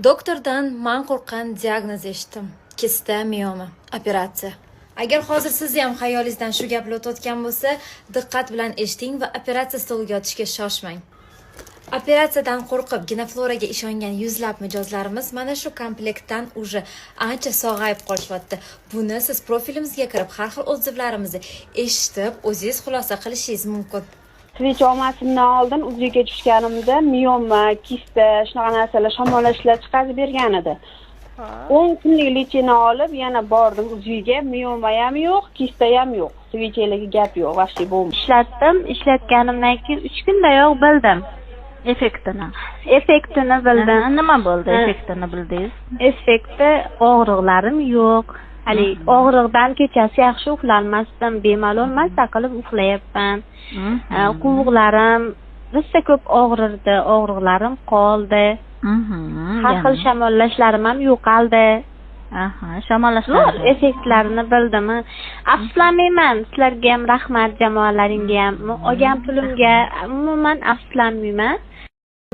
Doktordan man qo'rqqan diagnoz eshitdim. Kista miyoma, operatsiya. Agar hozir siz ham xayolingizdan shu gaplar o'tayotgan bo'lsa, diqqat bilan eshiting va operatsiya stoliga yotishga shoshmang. Operatsiyadan qo'rqib ginefloraga ishongan yuzlab mijozlarimiz mana shu komplektdan уже ancha sog'ayib qolishyapti. Buni siz profilimizga kirib, har xil otзывlarimizni eshitib, o'zingiz xulosa qilishingiz mumkin. Switch olmasimdan oldin uziga tushganimda miyoma, kista, shunaqa narsalar shamollashlar chiqarib bergan edi. 10 kunlik lechini olib yana bordim uziga, miyoma ham yo'q, kista ham yo'q. Switchlarga gap yo'q, vaqti bo'lmadi. Ishlatganimdan keyin 3 kundayoq bildim effektini bildim. Nima bo'ldi effektini bildingiz? Effekti og'riqlarim yo'q. Hali og'riqdan kechasi yaxshi uxlolmasdim, bemalol mazza qilib uxlayapman. Qo'ng'ilarim rosa ko'p og'rirdi, og'riqlarim qoldi. Har xil shamollashlarim ham yo'qoldi. Shamollashlar effektlarini bildim. Afsuslanmayman. Sizlarga ham rahmat, jamoalaringga ham. Olgan pulimga umuman afsuslanmayman.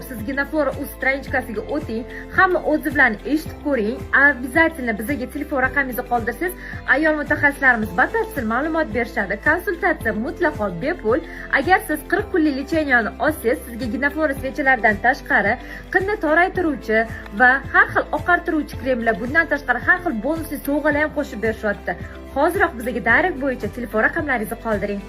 Siz gineflora uz stranchkasiga o'ting, hamma otзывlarni eshitib ko'ring. Обязательно bizga telefon raqamingizni qoldirsangiz, ayol mutaxassislarimiz batafsil ma'lumot berishadi. Konsultatsiya mutlaqo bepul. Agar siz 40 kunlik lecheniyani olsangiz, sizga gineflora svechalaridan tashqari qinni toraytiruvchi va har xil oqartiruvchi kremlar, bundan tashqari har xil bonusli sovg'alar ham qo'shib berishyapti. Hoziroq bizga direct bo'yicha telefon raqamlaringizni qoldiring.